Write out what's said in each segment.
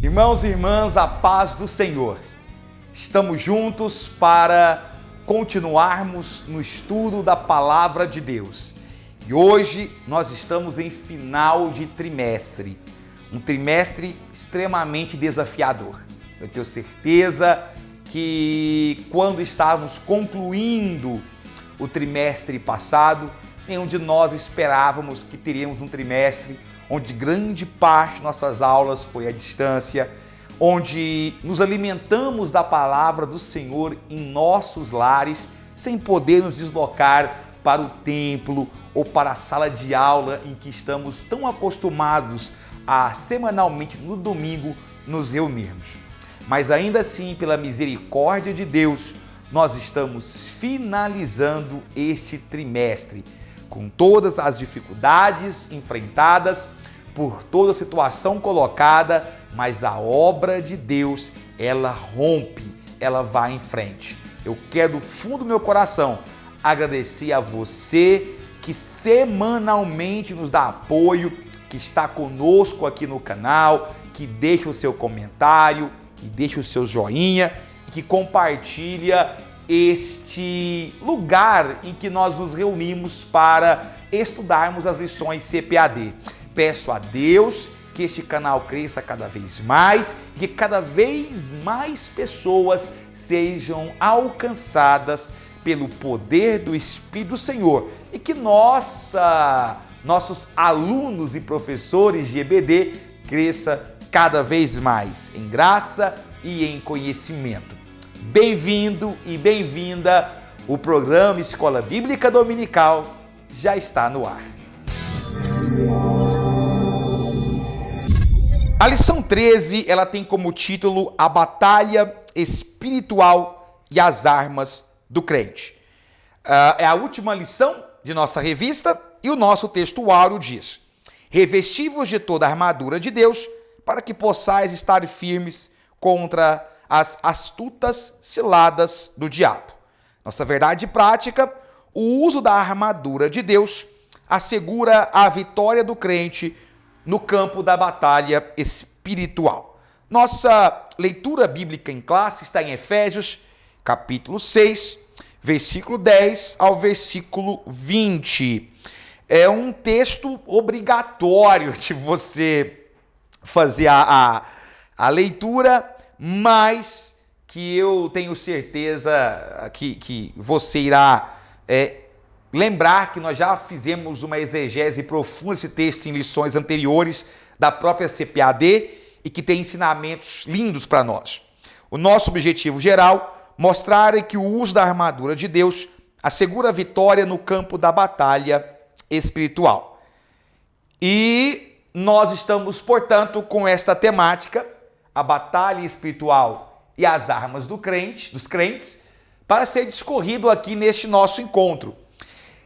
Irmãos e irmãs, a paz do Senhor. Estamos juntos para continuarmos no estudo da Palavra de Deus. E hoje nós estamos em final de trimestre, um trimestre extremamente desafiador. Eu tenho certeza que quando estávamos concluindo o trimestre passado, nenhum de nós esperávamos que teríamos um trimestre onde grande parte de nossas aulas foi à distância, onde nos alimentamos da palavra do Senhor em nossos lares, sem poder nos deslocar para o templo ou para a sala de aula em que estamos tão acostumados a semanalmente no domingo nos reunirmos. Mas ainda assim, pela misericórdia de Deus, nós estamos finalizando este trimestre com todas as dificuldades enfrentadas, por toda a situação colocada, mas a obra de Deus, ela rompe, ela vai em frente. Eu quero do fundo do meu coração agradecer a você que semanalmente nos dá apoio, que está conosco aqui no canal, que deixa o seu comentário, que deixa o seu joinha, que compartilha este lugar em que nós nos reunimos para estudarmos as lições CPAD. Peço a Deus que este canal cresça cada vez mais e que cada vez mais pessoas sejam alcançadas pelo poder do Espírito do Senhor e que nossos alunos e professores de EBD cresça cada vez mais em graça e em conhecimento. Bem-vindo e bem-vinda, o programa Escola Bíblica Dominical já está no ar. A lição 13, ela tem como título A Batalha Espiritual e as Armas do Crente. É a última lição de nossa revista e o nosso texto áureo diz: revesti-vos de toda a armadura de Deus para que possais estar firmes contra as astutas ciladas do diabo. Nossa verdade prática: o uso da armadura de Deus assegura a vitória do crente no campo da batalha espiritual. Nossa leitura bíblica em classe está em Efésios, capítulo 6, versículo 10 ao versículo 20. É um texto obrigatório de você fazer a leitura, mas que eu tenho certeza que você irá lembrar que nós já fizemos uma exegese profunda desse texto em lições anteriores da própria CPAD e que tem ensinamentos lindos para nós. O nosso objetivo geral, mostrar que o uso da armadura de Deus assegura a vitória no campo da batalha espiritual. E nós estamos, portanto, com esta temática, a batalha espiritual e as armas dos crentes, para ser discorrido aqui neste nosso encontro.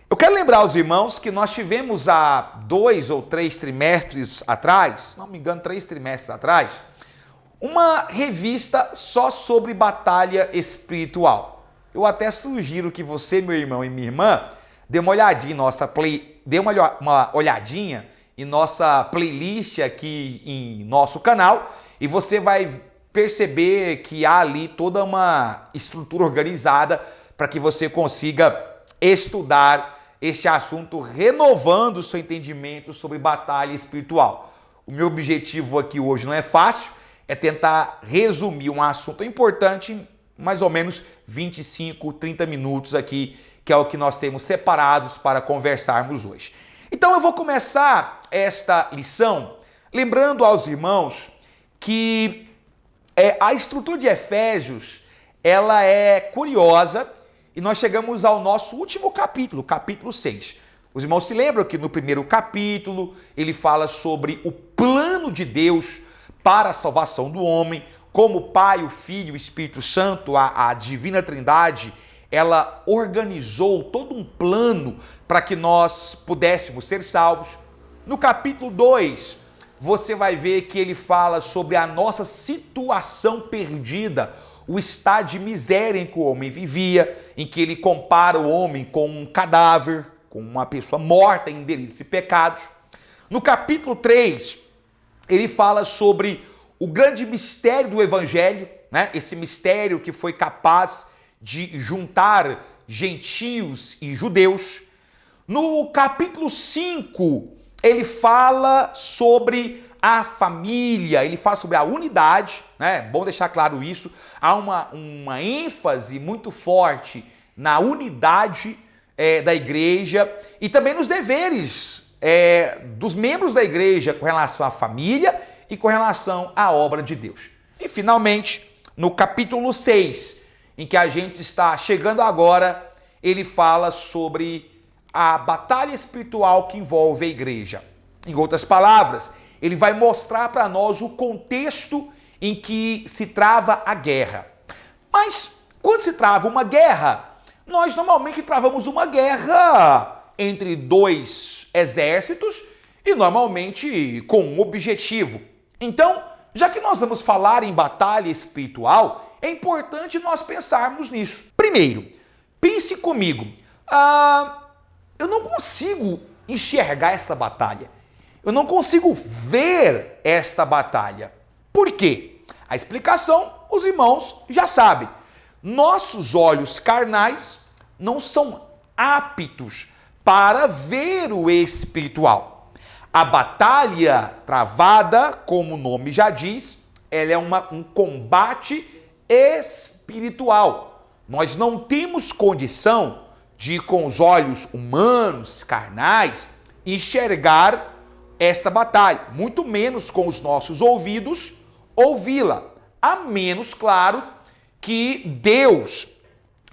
Eu quero lembrar aos irmãos que nós tivemos há 2 ou 3 trimestres atrás, se não me engano, 3 trimestres atrás, uma revista só sobre batalha espiritual. Eu até sugiro que você, meu irmão e minha irmã, dê uma olhadinha em nossa playlist aqui em nosso canal e você vai perceber que há ali toda uma estrutura organizada para que você consiga estudar este assunto, renovando o seu entendimento sobre batalha espiritual. O meu objetivo aqui hoje não é fácil, é tentar resumir um assunto importante em mais ou menos 25, 30 minutos aqui, que é o que nós temos separados para conversarmos hoje. Então eu vou começar esta lição lembrando aos irmãos que a estrutura de Efésios, ela é curiosa. E nós chegamos ao nosso último capítulo, capítulo 6. Os irmãos se lembram que no primeiro capítulo ele fala sobre o plano de Deus para a salvação do homem, como o Pai, o Filho e o Espírito Santo, a Divina Trindade, ela organizou todo um plano para que nós pudéssemos ser salvos. No capítulo 2, você vai ver que ele fala sobre a nossa situação perdida, o estado de miséria em que o homem vivia, em que ele compara o homem com um cadáver, com uma pessoa morta em delitos e pecados. No capítulo 3, ele fala sobre o grande mistério do Evangelho, né? Esse mistério que foi capaz de juntar gentios e judeus. No capítulo 5, ele fala sobre a família, ele fala sobre a unidade, né? Bom deixar claro isso. Há uma ênfase muito forte na unidade da igreja e também nos deveres dos membros da igreja com relação à família e com relação à obra de Deus. E finalmente, no capítulo 6, em que a gente está chegando agora, ele fala sobre a batalha espiritual que envolve a igreja. Em outras palavras, ele vai mostrar para nós o contexto em que se trava a guerra. Mas quando se trava uma guerra, nós normalmente travamos uma guerra entre dois exércitos e normalmente com um objetivo. Então, já que nós vamos falar em batalha espiritual, é importante nós pensarmos nisso. Primeiro, pense comigo, eu não consigo enxergar essa batalha. Eu não consigo ver esta batalha. Por quê? A explicação, os irmãos já sabem. Nossos olhos carnais não são aptos para ver o espiritual. A batalha travada, como o nome já diz, ela é um combate espiritual. Nós não temos condição de, com os olhos humanos, carnais, enxergar esta batalha, muito menos com os nossos ouvidos ouvi-la, a menos, claro, que Deus,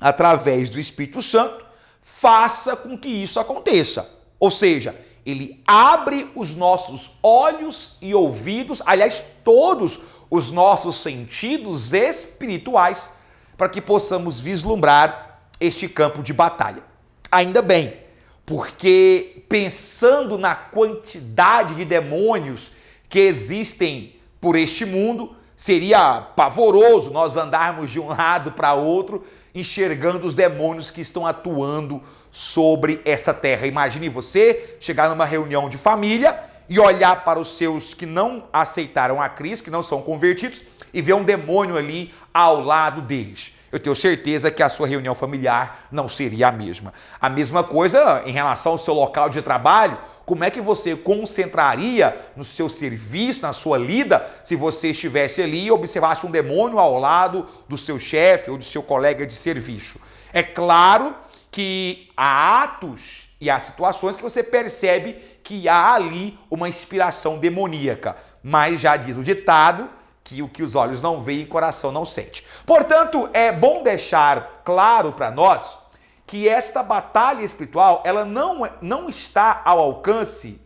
através do Espírito Santo, faça com que isso aconteça. Ou seja, ele abre os nossos olhos e ouvidos, aliás, todos os nossos sentidos espirituais, para que possamos vislumbrar este campo de batalha. Ainda bem, porque pensando na quantidade de demônios que existem por este mundo, seria pavoroso nós andarmos de um lado para outro, enxergando os demônios que estão atuando sobre esta terra. Imagine você chegar numa reunião de família e olhar para os seus que não aceitaram a Cristo, que não são convertidos, e ver um demônio ali ao lado deles. Eu tenho certeza que a sua reunião familiar não seria a mesma. A mesma coisa em relação ao seu local de trabalho. Como é que você concentraria no seu serviço, na sua lida, se você estivesse ali e observasse um demônio ao lado do seu chefe ou do seu colega de serviço? É claro que há atos e há situações que você percebe que há ali uma inspiração demoníaca. Mas já diz o ditado que o que os olhos não veem, o coração não sente. Portanto, é bom deixar claro para nós que esta batalha espiritual, ela não está ao alcance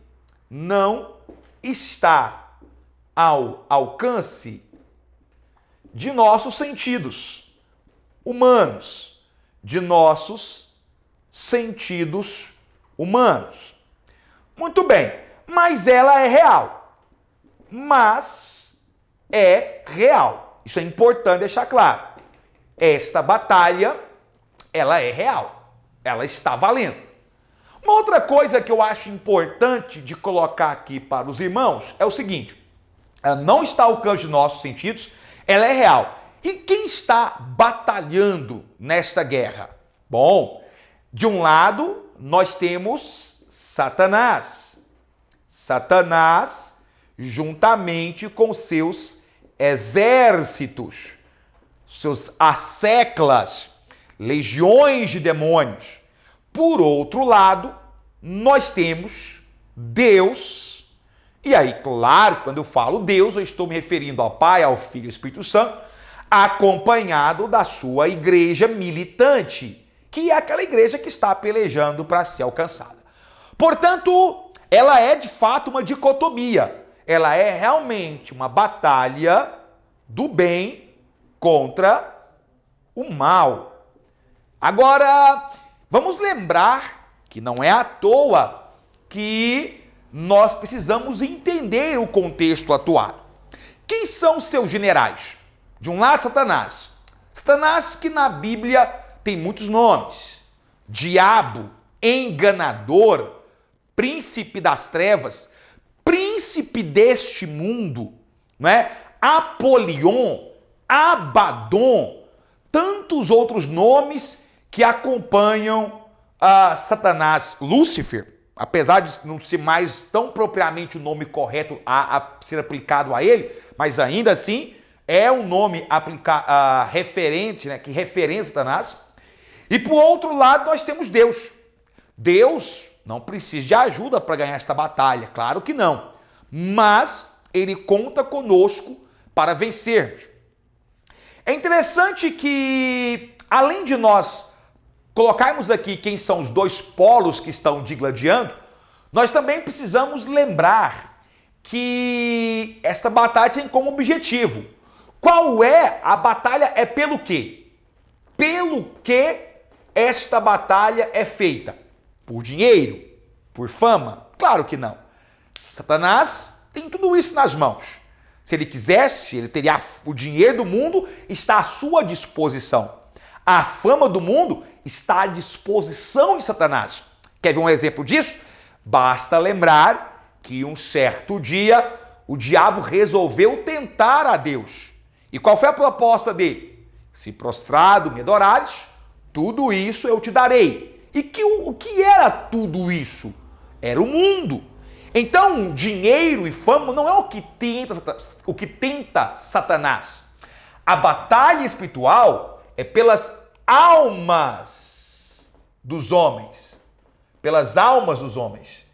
de nossos sentidos humanos, de nossos sentidos humanos. Muito bem, mas ela é real. Isso é importante deixar claro. Esta batalha, ela é real. Ela está valendo. Uma outra coisa que eu acho importante de colocar aqui para os irmãos é o seguinte: ela não está ao alcance de nossos sentidos, ela é real. E quem está batalhando nesta guerra? Bom, de um lado, nós temos Satanás. Satanás, juntamente com seus exércitos, seus asseclas, legiões de demônios. Por outro lado, nós temos Deus. E aí, claro, quando eu falo Deus, eu estou me referindo ao Pai, ao Filho e ao Espírito Santo, acompanhado da sua igreja militante, que é aquela igreja que está pelejando para ser alcançada. Portanto, ela é de fato uma dicotomia. Ela é realmente uma batalha do bem contra o mal. Agora, vamos lembrar que não é à toa que nós precisamos entender o contexto atual. Quem são seus generais? De um lado, Satanás. Satanás, que na Bíblia tem muitos nomes. Diabo enganador, príncipe das trevas, príncipe deste mundo, não é? Apolion, Abaddon, tantos outros nomes que acompanham Satanás. Lúcifer, apesar de não ser mais tão propriamente o nome correto a ser aplicado a ele, mas ainda assim é um nome referente, né, que referencia Satanás. E por outro lado nós temos Deus. Deus não precisa de ajuda para ganhar esta batalha, claro que não. Mas ele conta conosco para vencermos. É interessante que, além de nós colocarmos aqui quem são os dois polos que estão digladiando, nós também precisamos lembrar que esta batalha tem como objetivo. Qual é a batalha? É pelo quê? Pelo que esta batalha é feita? Por dinheiro? Por fama? Claro que não. Satanás tem tudo isso nas mãos. Se ele quisesse, ele teria o dinheiro do mundo, está à sua disposição. A fama do mundo está à disposição de Satanás. Quer ver um exemplo disso? Basta lembrar que um certo dia o diabo resolveu tentar a Deus. E qual foi a proposta dele? Se prostrado me adorares, tudo isso eu te darei. E o que era tudo isso? Era o mundo. Então, dinheiro e fama não é o que tenta Satanás. A batalha espiritual é pelas almas dos homens. Pelas almas dos homens.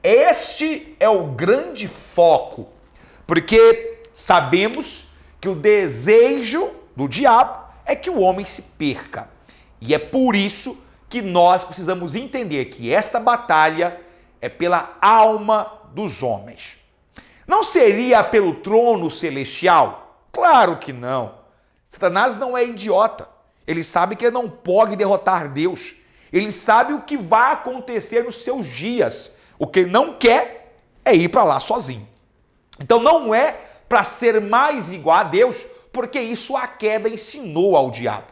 Este é o grande foco, porque sabemos que o desejo do diabo é que o homem se perca. E é por isso que nós precisamos entender que esta batalha é pela alma dos homens. Não seria pelo trono celestial? Claro que não. Satanás não é idiota. Ele sabe que ele não pode derrotar Deus. Ele sabe o que vai acontecer nos seus dias. O que ele não quer é ir para lá sozinho. Então não é para ser mais igual a Deus, porque isso a queda ensinou ao diabo.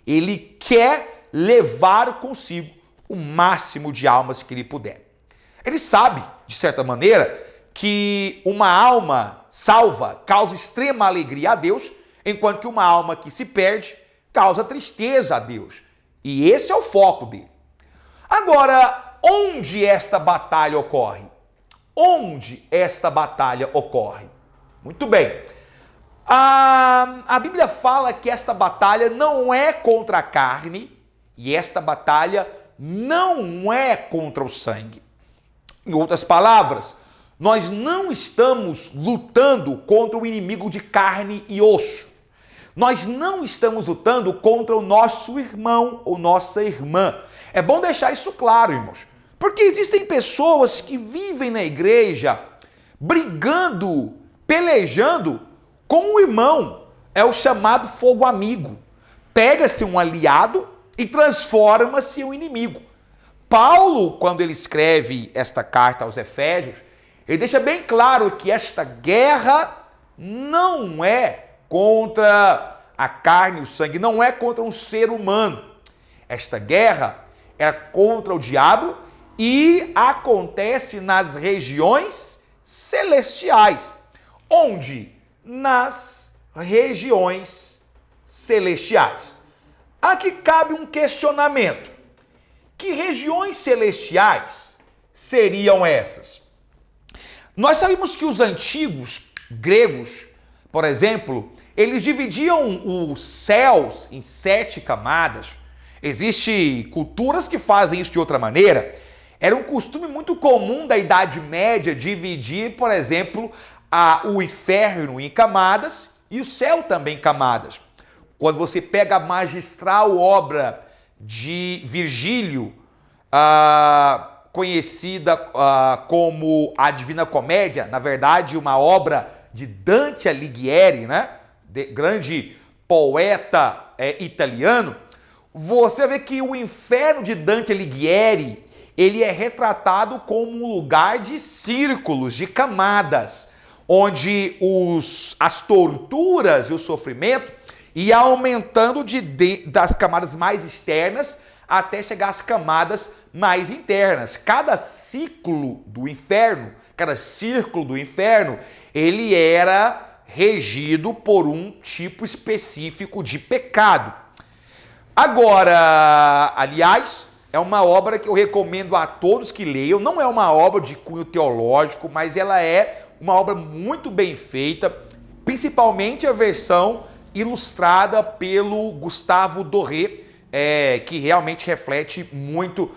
Ele quer levar consigo o máximo de almas que ele puder. Ele sabe, de certa maneira, que uma alma salva causa extrema alegria a Deus, enquanto que uma alma que se perde causa tristeza a Deus. E esse é o foco dele. Agora, onde esta batalha ocorre? Onde esta batalha ocorre? Muito bem. A Bíblia fala que esta batalha não é contra a carne e esta batalha não é contra o sangue. Em outras palavras, nós não estamos lutando contra o inimigo de carne e osso. Nós não estamos lutando contra o nosso irmão ou nossa irmã. É bom deixar isso claro, irmãos. Porque existem pessoas que vivem na igreja brigando, pelejando com o irmão. É o chamado fogo amigo. Pega-se um aliado e transforma-se em um inimigo. Paulo, quando ele escreve esta carta aos Efésios, ele deixa bem claro que esta guerra não é contra a carne e o sangue, não é contra um ser humano. Esta guerra é contra o diabo e acontece nas regiões celestiais. Onde? Nas regiões celestiais. Aqui cabe um questionamento. Que regiões celestiais seriam essas? Nós sabemos que os antigos gregos, por exemplo, eles dividiam os céus em 7 camadas. Existem culturas que fazem isso de outra maneira. Era um costume muito comum da Idade Média dividir, por exemplo, o inferno em camadas e o céu também em camadas. Quando você pega a magistral obra de Virgílio, conhecida como a Divina Comédia, na verdade uma obra de Dante Alighieri, né? Grande poeta italiano, você vê que o inferno de Dante Alighieri, ele é retratado como um lugar de círculos, de camadas, onde as torturas e o sofrimento ia aumentando das camadas mais externas até chegar às camadas mais internas. Cada ciclo do inferno, cada círculo do inferno, ele era regido por um tipo específico de pecado. Agora, aliás, é uma obra que eu recomendo a todos que leiam. Não é uma obra de cunho teológico, mas ela é uma obra muito bem feita, principalmente a versão ilustrada pelo Gustavo Doré, que realmente reflete muito,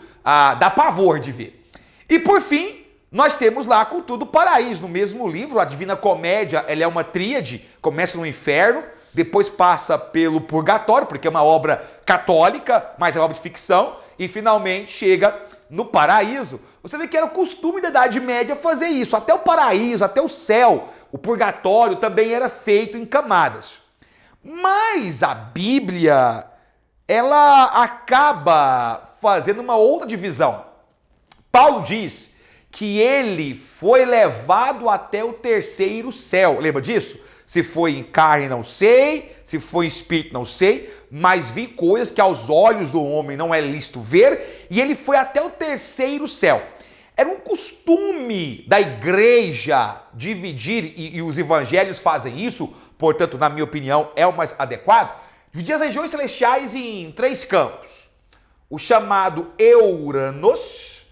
dá pavor de ver. E por fim, nós temos lá a cultura do paraíso. No mesmo livro, a Divina Comédia, ela é uma tríade, começa no inferno, depois passa pelo purgatório, porque é uma obra católica, mas é uma obra de ficção, e finalmente chega no paraíso. Você vê que era o costume da Idade Média fazer isso. Até o paraíso, até o céu, o purgatório também era feito em camadas. Mas a Bíblia, ela acaba fazendo uma outra divisão. Paulo diz que ele foi levado até o terceiro céu. Lembra disso? Se foi em carne, não sei. Se foi em espírito, não sei. Mas vi coisas que aos olhos do homem não é lícito ver. E ele foi até o terceiro céu. Era um costume da igreja dividir, e os evangelhos fazem isso, portanto, na minha opinião, é o mais adequado, dividir as regiões celestiais em 3 campos. O chamado Euranos.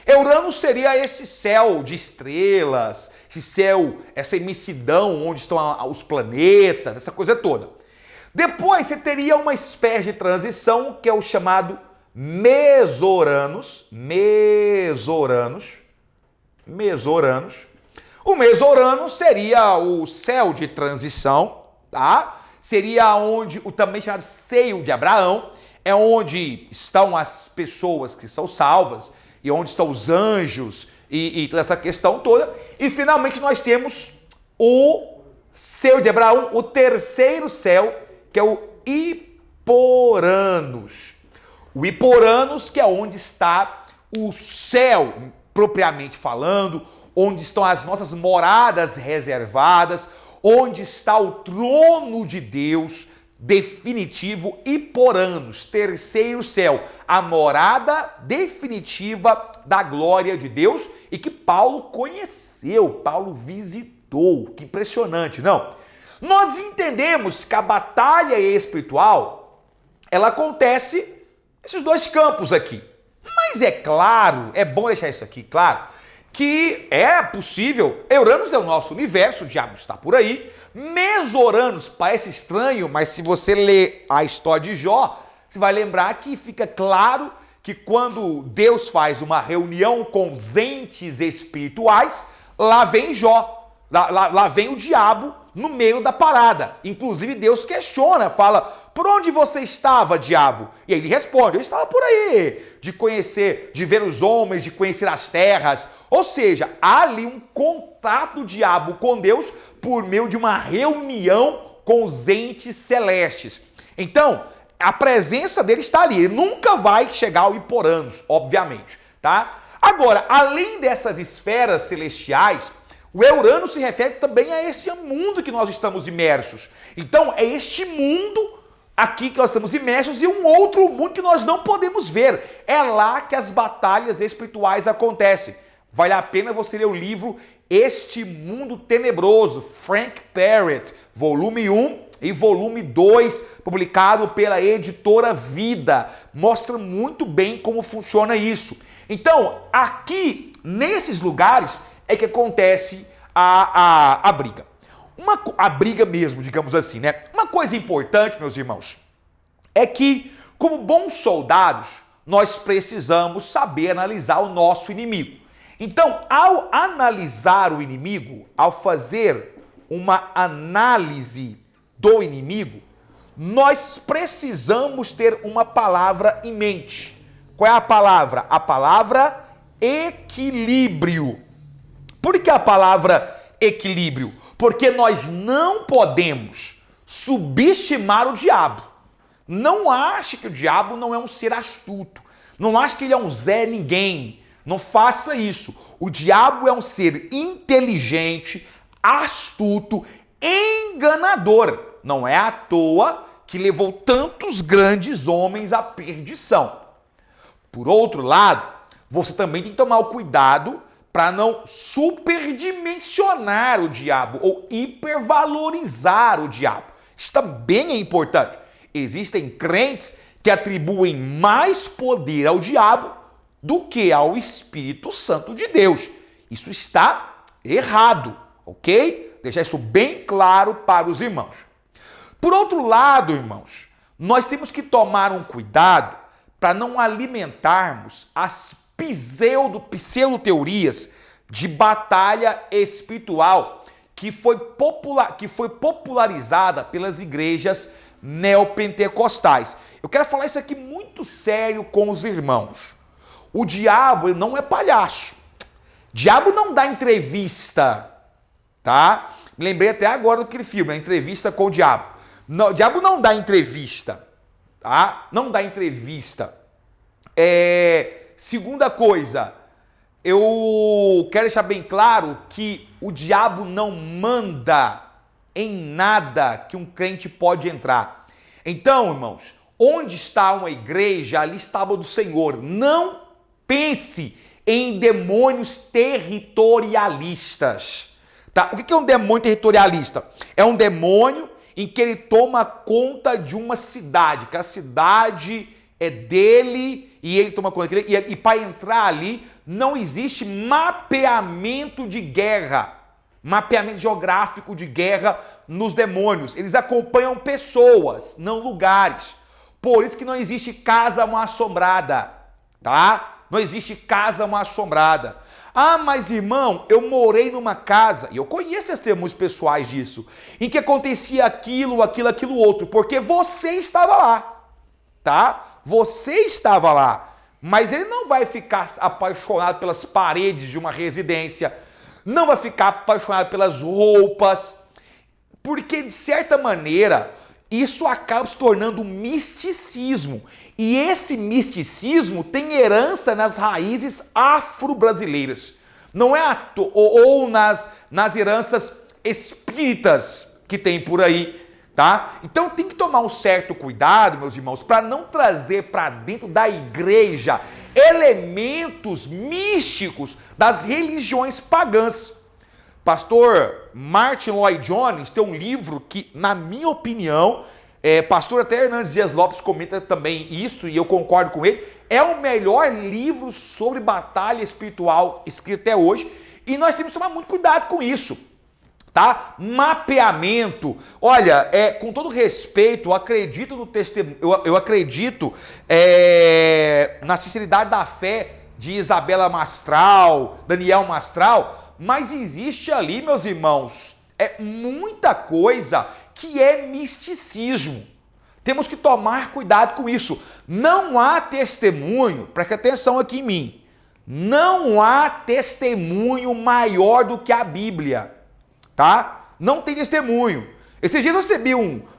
Euranos seria esse céu de estrelas, esse céu, essa imensidão onde estão os planetas, essa coisa toda. Depois você teria uma espécie de transição que é o chamado Mesoranos. O Mesoranos seria o céu de transição, tá? Seria onde o também chamado seio de Abraão, é onde estão as pessoas que são salvas e onde estão os anjos e toda essa questão toda. E finalmente nós temos o seio de Abraão, o terceiro céu, que é o Hiporanos. O Hiporanos, que é onde está o céu, propriamente falando, onde estão as nossas moradas reservadas, onde está o trono de Deus definitivo. Hiporanos, terceiro céu, a morada definitiva da glória de Deus e que Paulo conheceu, Paulo visitou. Que impressionante, não? Nós entendemos que a batalha espiritual, ela acontece nesses 2 campos aqui. Mas é claro, é bom deixar isso aqui claro, que é possível, Euranos é o nosso universo, o diabo está por aí, Mesoranos parece estranho, mas se você ler a história de Jó, você vai lembrar que fica claro que quando Deus faz uma reunião com os entes espirituais, lá vem Jó, lá vem o diabo no meio da parada. Inclusive Deus questiona, fala, por onde você estava, diabo? E aí ele responde, eu estava por aí, de conhecer, de ver os homens, de conhecer as terras. Ou seja, há ali um contato do diabo com Deus por meio de uma reunião com os entes celestes. Então, a presença dele está ali, ele nunca vai chegar ao Hiporanos, obviamente, tá? Agora, além dessas esferas celestiais, o Euranos se refere também a esse mundo que nós estamos imersos. Então, é este mundo aqui que nós estamos imersos e um outro mundo que nós não podemos ver. É lá que as batalhas espirituais acontecem. Vale a pena você ler o livro Este Mundo Tenebroso, Frank Perret, volume 1 e volume 2, publicado pela editora Vida. Mostra muito bem como funciona isso. Então, aqui, nesses lugares, é que acontece a briga. A briga mesmo, digamos assim, né? Uma coisa importante, meus irmãos, é que, como bons soldados, nós precisamos saber analisar o nosso inimigo. Então, ao analisar o inimigo, ao fazer uma análise do inimigo, nós precisamos ter uma palavra em mente. Qual é a palavra? A palavra equilíbrio. Por que a palavra equilíbrio? Porque nós não podemos subestimar o diabo. Não ache que o diabo não é um ser astuto. Não ache que ele é um Zé Ninguém. Não faça isso. O diabo é um ser inteligente, astuto, enganador. Não é à toa que levou tantos grandes homens à perdição. Por outro lado, você também tem que tomar o cuidado para não superdimensionar o diabo ou hipervalorizar o diabo. Isso também é importante. Existem crentes que atribuem mais poder ao diabo do que ao Espírito Santo de Deus. Isso está errado, ok? Deixar isso bem claro para os irmãos. Por outro lado, irmãos, nós temos que tomar um cuidado para não alimentarmos as pseudo-teorias de batalha espiritual que foi popularizada pelas igrejas neopentecostais. Eu quero falar isso aqui muito sério com os irmãos. O diabo ele não é palhaço. O diabo não dá entrevista, tá? Me lembrei até agora daquele filme, a entrevista com o diabo. Não, o diabo não dá entrevista, tá? Não dá entrevista. Segunda coisa, eu quero deixar bem claro que o diabo não manda em nada que um crente pode entrar. Então, irmãos, onde está uma igreja, ali está a tábua do Senhor. Não pense em demônios territorialistas. Tá? O que é um demônio territorialista? É um demônio em que ele toma conta de uma cidade, que a cidade é dele e ele toma conta dele. E para entrar ali não existe mapeamento de guerra, mapeamento geográfico de guerra nos demônios. Eles acompanham pessoas, não lugares. Por isso que não existe casa mal assombrada, tá? Não existe casa mal assombrada. Ah, mas irmão, eu morei numa casa, e eu conheço testemunhos pessoais disso, em que acontecia aquilo, outro, porque você estava lá, tá? Você estava lá, mas ele não vai ficar apaixonado pelas paredes de uma residência, não vai ficar apaixonado pelas roupas, porque de certa maneira isso acaba se tornando um misticismo. E esse misticismo tem herança nas raízes afro-brasileiras. Não é ou nas heranças espíritas que tem por aí, tá? Então tem que tomar um certo cuidado, meus irmãos, para não trazer para dentro da igreja elementos místicos das religiões pagãs. Pastor Martin Lloyd Jones tem um livro que, na minha opinião, pastor até Hernandes Dias Lopes comenta também isso, e eu concordo com ele, é o melhor livro sobre batalha espiritual escrito até hoje, e nós temos que tomar muito cuidado com isso, tá? Mapeamento. Olha, com todo respeito, eu acredito no testemunho, eu acredito na sinceridade da fé de Isabela Mastral, Daniel Mastral, mas existe ali, meus irmãos, muita coisa que é misticismo. Temos que tomar cuidado com isso. Não há testemunho, preste atenção aqui em mim, não há testemunho maior do que a Bíblia, tá? Não tem testemunho. Esses dias eu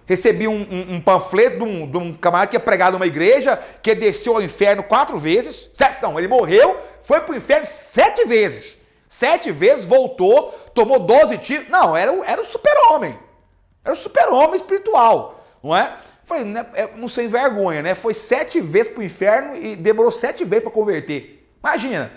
recebi um panfleto de um camarada que é pregado numa igreja, que desceu ao inferno 4 vezes, não, ele morreu, foi para o inferno 7 vezes. 7 vezes, voltou, tomou 12 tiros. Não, era o super-homem. Era o super-homem espiritual, não é? Foi, não sem vergonha, né? Foi 7 vezes pro inferno e demorou 7 vezes para converter. Imagina,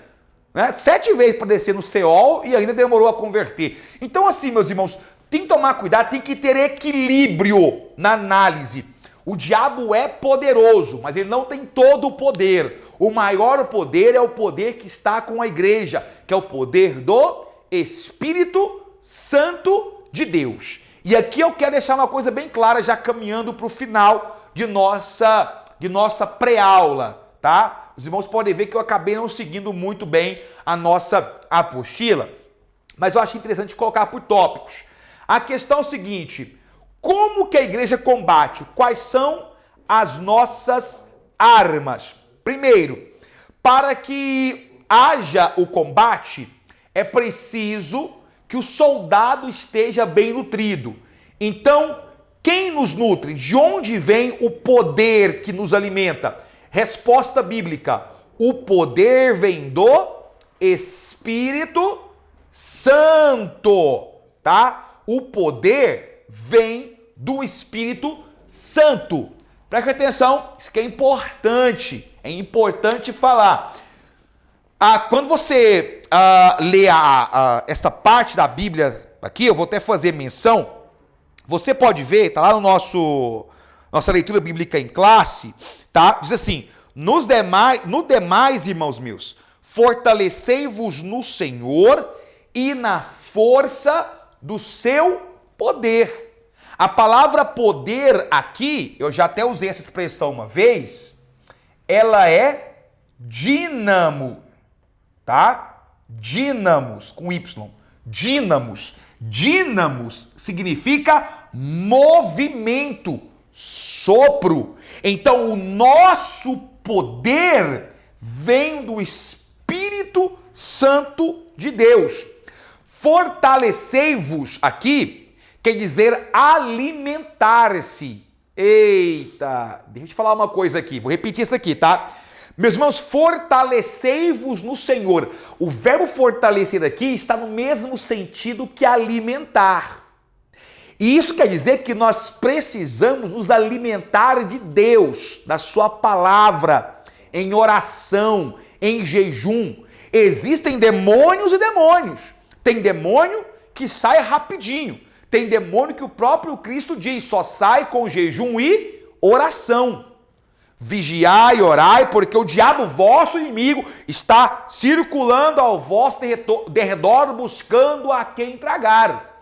né? 7 vezes para descer no Seol e ainda demorou a converter. Então assim, meus irmãos, tem que tomar cuidado, tem que ter equilíbrio na análise. O diabo é poderoso, mas ele não tem todo o poder. O maior poder é o poder que está com a igreja, que é o poder do Espírito Santo de Deus. E aqui eu quero deixar uma coisa bem clara, já caminhando para o final de nossa pré-aula, tá? Os irmãos podem ver que eu acabei não seguindo muito bem a nossa apostila, mas eu acho interessante colocar por tópicos. A questão é o seguinte: como que a igreja combate? Quais são as nossas armas? Primeiro, para que haja o combate, é preciso que o soldado esteja bem nutrido. Então, quem nos nutre? De onde vem o poder que nos alimenta? Resposta bíblica: o poder vem do Espírito Santo, tá? O poder vem do Espírito Santo. Preste atenção, isso que é importante falar. Quando você lê esta parte da Bíblia aqui, eu vou até fazer menção, você pode ver, está lá no nossa leitura bíblica em classe, tá? Diz assim, no demais, irmãos meus, fortalecei-vos no Senhor e na força do seu poder. A palavra poder aqui, eu já até usei essa expressão uma vez, ela é dínamo, tá? Dínamos, com Y. Dínamos. Dínamos significa movimento, sopro. Então, o nosso poder vem do Espírito Santo de Deus. Fortalecei-vos aqui quer dizer alimentar-se. Eita, deixa eu te falar uma coisa aqui, vou repetir isso aqui, tá? Meus irmãos, fortalecei-vos no Senhor. O verbo fortalecer aqui está no mesmo sentido que alimentar. E isso quer dizer que nós precisamos nos alimentar de Deus, da sua palavra, em oração, em jejum. Existem demônios e demônios. Tem demônio que sai rapidinho. Tem demônio que o próprio Cristo diz, só sai com jejum e oração. Vigiai e orai, porque o diabo, vosso inimigo, está circulando ao vosso derredor, buscando a quem tragar.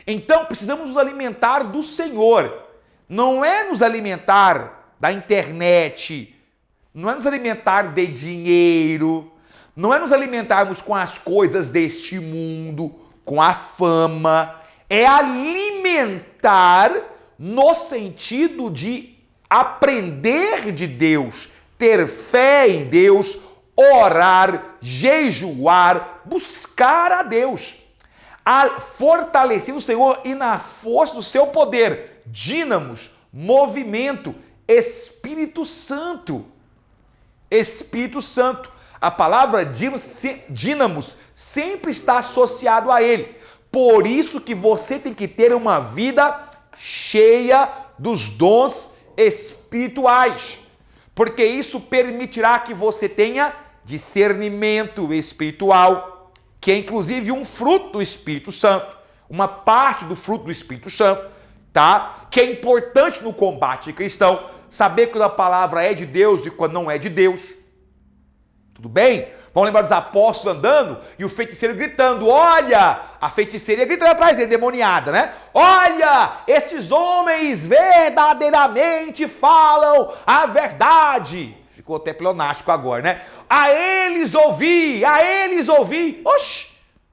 Então, precisamos nos alimentar do Senhor. Não é nos alimentar da internet, não é nos alimentar de dinheiro, não é nos alimentarmos com as coisas deste mundo, com a fama. É alimentar no sentido de aprender de Deus, ter fé em Deus, orar, jejuar, buscar a Deus. Fortalecer o Senhor e na força do seu poder. Dínamos, movimento, Espírito Santo. Espírito Santo. A palavra dínamos sempre está associado a ele. Por isso que você tem que ter uma vida cheia dos dons espirituais, porque isso permitirá que você tenha discernimento espiritual, que é inclusive um fruto do Espírito Santo, uma parte do fruto do Espírito Santo, tá? Que é importante no combate cristão, saber quando a palavra é de Deus e quando não é de Deus. Tudo bem? Vamos lembrar dos apóstolos andando e o feiticeiro gritando, olha, a feiticeira gritando atrás dele, demoniada, né? Olha, estes homens verdadeiramente falam a verdade. Ficou até pleonástico agora, né? A eles ouvi. Oxi,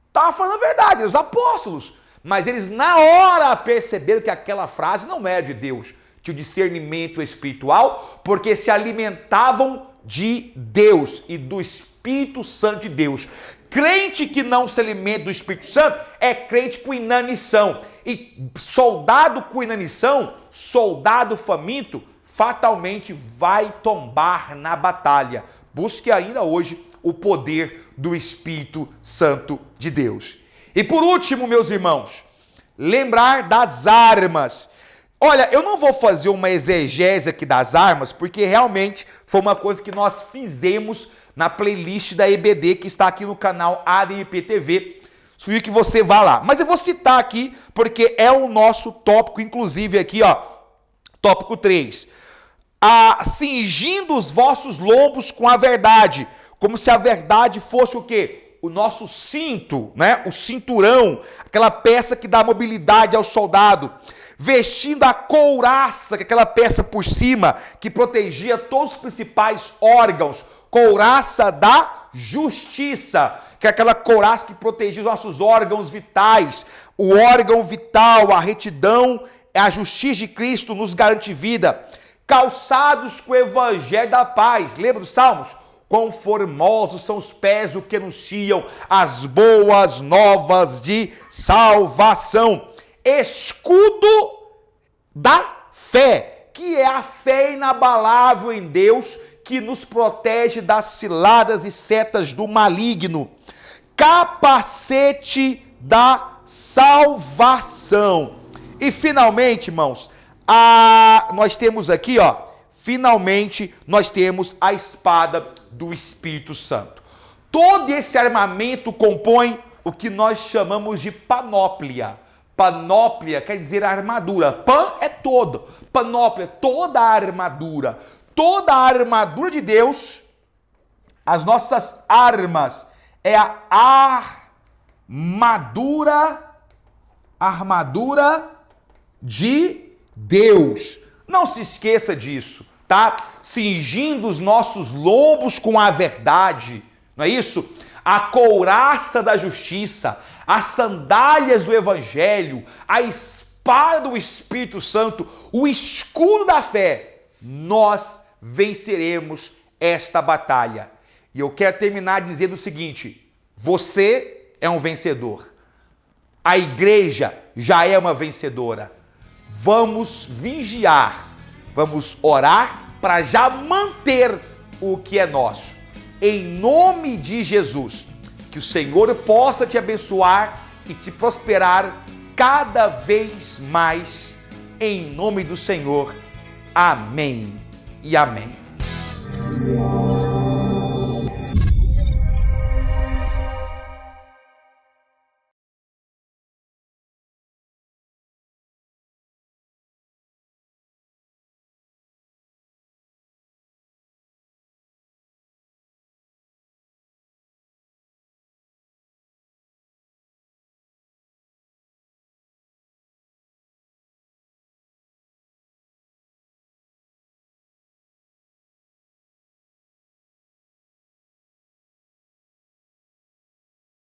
estava falando a verdade, os apóstolos. Mas eles na hora perceberam que aquela frase não era de Deus. Tinha o discernimento espiritual, porque se alimentavam de Deus e do Espírito Santo de Deus. Crente que não se alimenta do Espírito Santo é crente com inanição. E soldado com inanição, soldado faminto, fatalmente vai tombar na batalha. Busque ainda hoje o poder do Espírito Santo de Deus. E por último, meus irmãos, lembrar das armas. Olha, eu não vou fazer uma exegese aqui das armas, porque realmente foi uma coisa que nós fizemos na playlist da EBD, que está aqui no canal ADMP TV. Sugiro que você vá lá. Mas eu vou citar aqui, porque é o nosso tópico, inclusive aqui, ó, tópico 3. Cingindo os vossos lombos com a verdade, como se a verdade fosse o quê? O nosso cinto, né? O cinturão, aquela peça que dá mobilidade ao soldado. Vestindo a couraça, que é aquela peça por cima que protegia todos os principais órgãos. Couraça da justiça, que é aquela couraça que protegia os nossos órgãos vitais. O órgão vital, a retidão, a justiça de Cristo nos garante vida. Calçados com o evangelho da paz. Lembra dos Salmos? Quão formosos são os pés do que anunciam as boas novas de salvação. Escudo da fé, que é a fé inabalável em Deus, que nos protege das ciladas e setas do maligno. Capacete da salvação. E finalmente, irmãos, nós temos aqui, ó, finalmente nós temos a espada do Espírito Santo. Todo esse armamento compõe o que nós chamamos de panóplia. Panóplia quer dizer armadura. Pan é todo. Panóplia, toda a armadura. Toda a armadura de Deus, as nossas armas, é a armadura de Deus. Não se esqueça disso, tá? Cingindo os nossos lombos com a verdade, não é isso? A couraça da justiça, as sandálias do evangelho, a espada do Espírito Santo, o escudo da fé. Nós venceremos esta batalha. E eu quero terminar dizendo o seguinte: você é um vencedor. A igreja já é uma vencedora. Vamos vigiar, vamos orar para já manter o que é nosso. Em nome de Jesus, que o Senhor possa te abençoar e te prosperar cada vez mais. Em nome do Senhor. Amém e amém.